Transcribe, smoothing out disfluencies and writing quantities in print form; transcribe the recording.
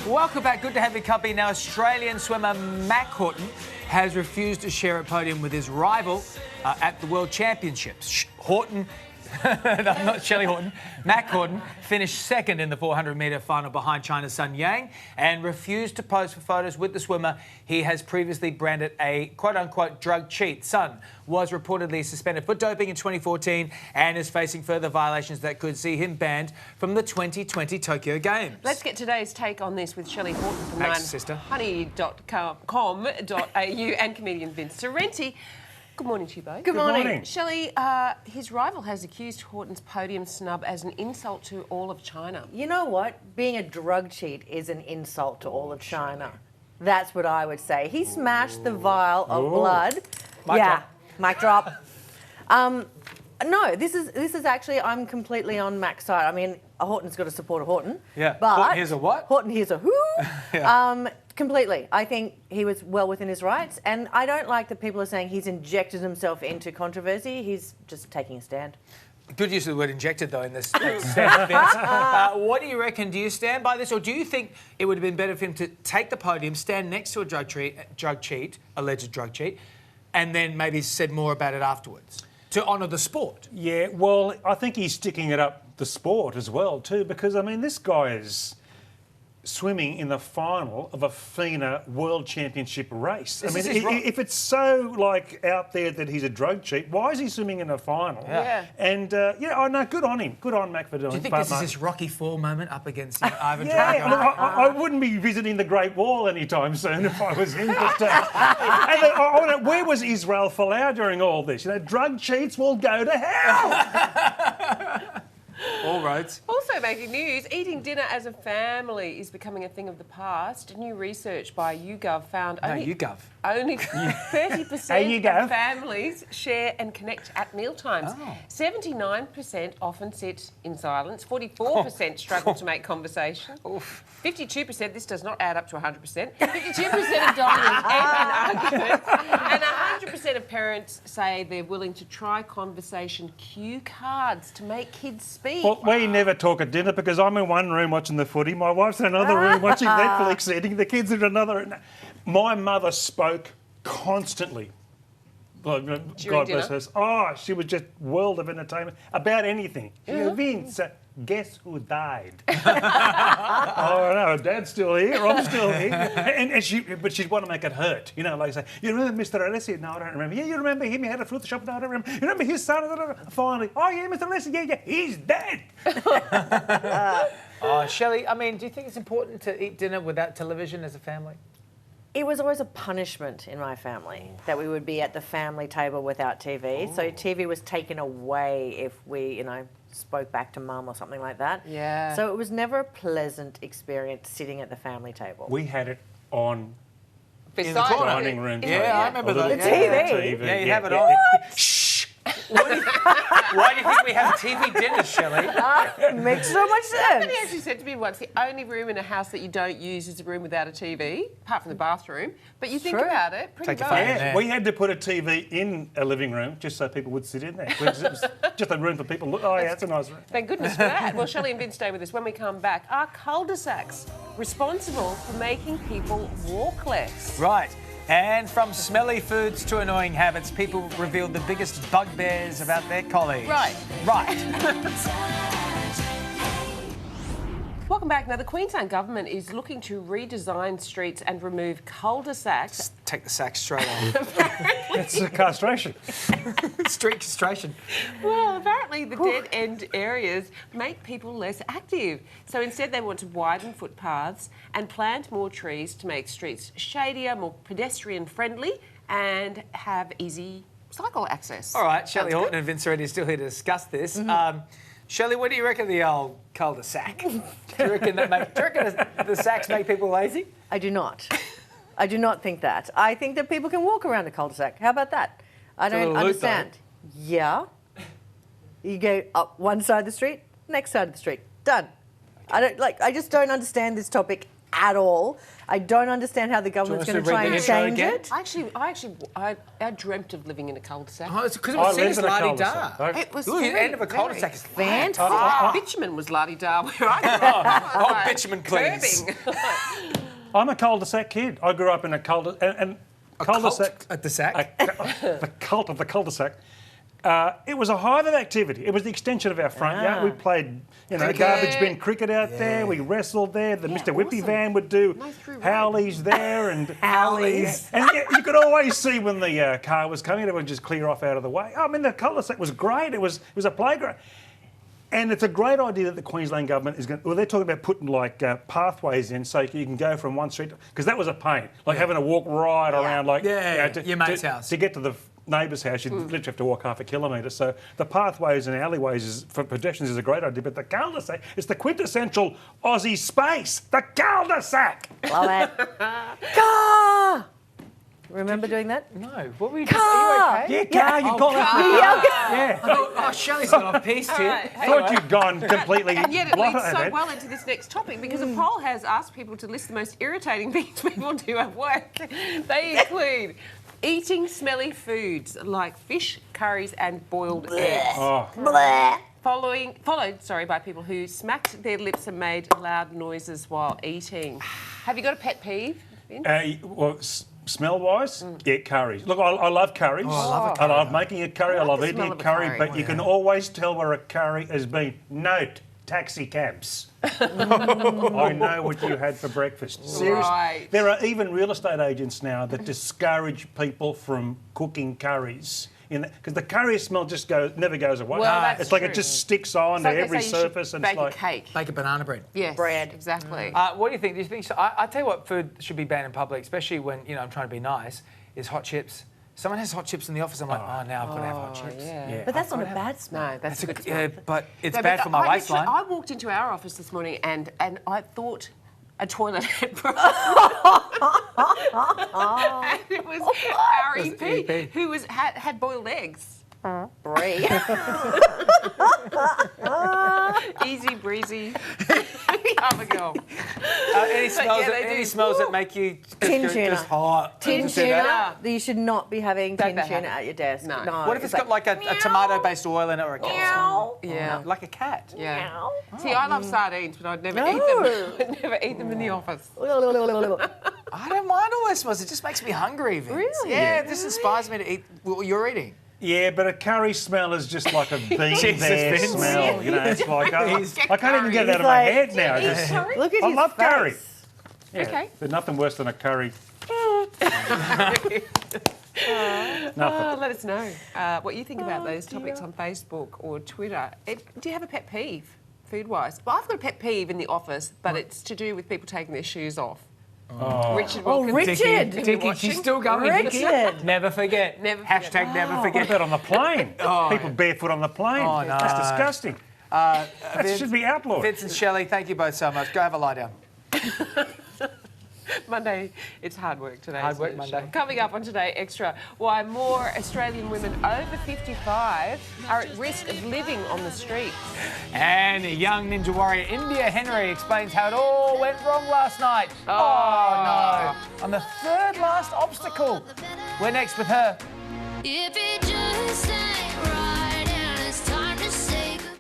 Welcome back. Good to have your company. Now, Australian swimmer Mac Horton has refused to share a podium with his rival at the World Championships. Horton, no, not Shelley Horton, Mac Horton finished second in the 400-metre final behind China's Sun Yang and refused to pose for photos with the swimmer he has previously branded a quote-unquote drug cheat. Sun was reportedly suspended for doping in 2014 and is facing further violations that could see him banned from the 2020 Tokyo Games. Let's get today's take on this with Shelley Horton from sister. honey.com.au and comedian Vince Sorrenti. Good morning to you both. Good morning. Shelley, his rival has accused Horton's podium snub as an insult to all of China. You know what? Being a drug cheat is an insult to all of China. That's what I would say. He smashed the vial of blood. Mic drop. No, this is actually, I'm completely on Mac's side. I mean, Horton's got to support a Horton. Yeah. But Horton here's a what? Horton here's a who. Yeah. Completely. I think he was well within his rights, and I don't like that people are saying he's injected himself into controversy. He's just taking a stand. Good use of the word injected, though, in this stand, Vince. What do you reckon? Do you stand by this, or do you think it would have been better for him to take the podium, stand next to a alleged drug cheat, and then maybe said more about it afterwards to honour the sport? Yeah, well, I think he's sticking it up the sport as well, too, because, I mean, this guy is swimming in the final of a FINA World Championship race. I mean, if it's so, like, out there that he's a drug cheat, why is he swimming in a final? Yeah. And, I know, good on him. Good on Mac for doing it. Do you think this is his Rocky IV moment up against Ivan Drago? Yeah, look, I wouldn't be visiting the Great Wall anytime soon if I was him. But, where was Israel Folau during all this? You know, drug cheats will go to hell. All roads. Also making news, eating dinner as a family is becoming a thing of the past. New research by YouGov found only 30% of families share and connect at mealtimes. 79% often sit in silence. 44% struggle to make conversation. 52%, this does not add up to 100%, 52% of diners end in arguments. And 100% of parents say they're willing to try conversation cue cards to make kids speak. Well, we never talk at dinner because I'm in one room watching the footy, my wife's in another room watching Netflix, eating, the kids in another. My mother spoke constantly. God bless her. Oh, she was just world of entertainment about anything. She goes, Vince, guess who died? Oh no, Dad's still here. I'm still here. But she'd want to make it hurt. You know, like say, you remember Mr. Alessi? No, I don't remember. Yeah, you remember him? He had a fruit shop? No, I don't remember. You remember his son? Finally, oh yeah, Mr. Alessi. Yeah, he's dead. Shelley, I mean, do you think it's important to eat dinner without television as a family? It was always a punishment in my family that we would be at the family table without TV. So TV was taken away if we, spoke back to mum or something like that. Yeah. So it was never a pleasant experience sitting at the family table. We had it on in the dining room. Yeah, I remember that. The TV. Yeah, you have it on. Shh. Why do you think we have TV dinners, Shelley? Makes so much sense. Somebody actually said to me once, the only room in a house that you don't use is a room without a TV, apart from the bathroom. But you think about it, pretty much. Yeah, we had to put a TV in a living room just so people would sit in there. It was just a room for people to look. Oh, yeah, that's a nice room. Thank goodness for that. Well, Shelley and Vince stay with us. When we come back, are cul-de-sacs responsible for making people walk less? Right. And from smelly foods to annoying habits, people revealed the biggest bugbears about their colleagues. Right. Welcome back. Now, the Queensland Government is looking to redesign streets and remove cul-de-sacs. Just take the sack straight off. It's a castration. Street castration. Well, apparently the dead-end areas make people less active. So instead they want to widen footpaths and plant more trees to make streets shadier, more pedestrian-friendly and have easy cycle access. All right, Shelley Horton and Vince Sorrenti are still here to discuss this. Shelley, what do you reckon of the old cul-de-sac? Do you reckon the sacks make people lazy? I do not. I do not think that. I think that people can walk around a cul-de-sac. How about that? I don't understand. Yeah. You go up one side of the street, next side of the street. Done. I just don't understand this topic at all. I don't understand how the government's us going to to try read the and intro change again? it. I dreamt of living in a cul-de-sack. Oh, it's because it I was lived seen in as a la-di-da. cul-de-sack. It was Ooh, the very, end of a very cul-de-sack is Fantastic. Bitumen was la-di-da where I grew up. Oh, bitumen, please. Curbing. I'm a cul-de-sack kid. I grew up in a cul-de-sack. And cul-de-sack. At the sack? The cult of the cul-de-sack. It was a hive of activity. It was the extension of our front yard. We played, Cricket. garbage bin cricket out there. We wrestled there. The Mr. Whippy van would do howlies there and Howlies. And you could always see when the car was coming. It would just clear off out of the way. I mean, the cul-de-sack was great. It was a playground. And it's a great idea that the Queensland government is going to... Well, they're talking about putting, pathways in so you can go from one street... Because that was a pain. Having to walk right around, your mate's house. To get to the neighbour's house, you'd literally have to walk half a kilometre. So the pathways and alleyways for pedestrians is a great idea. But the cul-de-sack is the quintessential Aussie space. The cul-de-sack! Love it. Car! Remember doing that? No. What were you Car! Are you okay? Yeah, car, you call it. Yeah. Oh, Shelley's got off piece here. Right. Thought you'd gone completely... And yet it leads so blotted. well into this next topic because a poll has asked people to list the most irritating things people do at work. They include eating smelly foods like fish, curries and boiled eggs. Oh. Bleh. Followed by people who smacked their lips and made loud noises while eating. Have you got a pet peeve, Vince? Smell-wise, yeah, curries. Look, I love curries. Oh, I love a I curry. love making a curry. I love the eating smell a of a curry, curry. but you can always tell where a curry has been. Note, taxi cabs. I know what you had for breakfast. Seriously. Right. There are even real estate agents now that discourage people from cooking curries. Because the curry smell just never goes away. Well, that's it's like true. it just sticks on It's to like they every say you should surface. And bake it's like, a cake. Bake a banana bread. Yes, Bread. exactly. What do you think? Do you think so? I tell you what food should be banned in public, especially when I'm trying to be nice, is hot chips. Someone has hot chips in the office. I'm like, now I've got to have hot chips. Yeah. But that's not a bad smell. No, that's a good Yeah, smell. but it's No, bad but for my waistline. I walked into our office this morning and I thought a toilet had broken. And it was our It was EP, EP. who had boiled eggs. Brie. Easy breezy. Abigail. Any smells, yeah, they any do. smells that make you Tin tuna. just hot? Tin Just do that? tuna. You should not be having Don't tin that tuna happen? at your desk. No. What if it's got like a tomato-based oil in it or a Meow. Yeah. like a cat? Yeah. Meow. See, I love sardines, but I'd never No. eat them. I'd never eat them in the office. I don't mind all those smells. It just makes me hungry, Vince. Really? Yeah, this inspires me to eat what you're eating. yeah, but a curry smell is just like a bean Jesus, there Vince. smell. It's like, I can't even get it out of He's my like- head now. Do you eat Just- curry? Look at I his love face. curry. Yeah, Okay. There's nothing worse than a curry. Nothing. Let us know what you think about those topics on Facebook or Twitter. Do you have a pet peeve, food-wise? Well, I've got a pet peeve in the office, but it's to do with people taking their shoes off. Richard Oh, Wilkins. Richard. Dickie, she's still going. Richard. Never forget. Never forget. Hashtag never What forget. about on the plane? People barefoot on the plane. Oh, no. That's disgusting. That should be outlawed. Vince and Shelley, thank you both so much. Go have a lie down. Monday, it's hard work today. Hard isn't work it? Monday. Coming up on Today Extra, why more Australian women over 55 are at risk of living on the streets. And young ninja warrior India Henry explains how it all went wrong last night. Oh no. On the third last obstacle. We're next with her. If it just ain't right.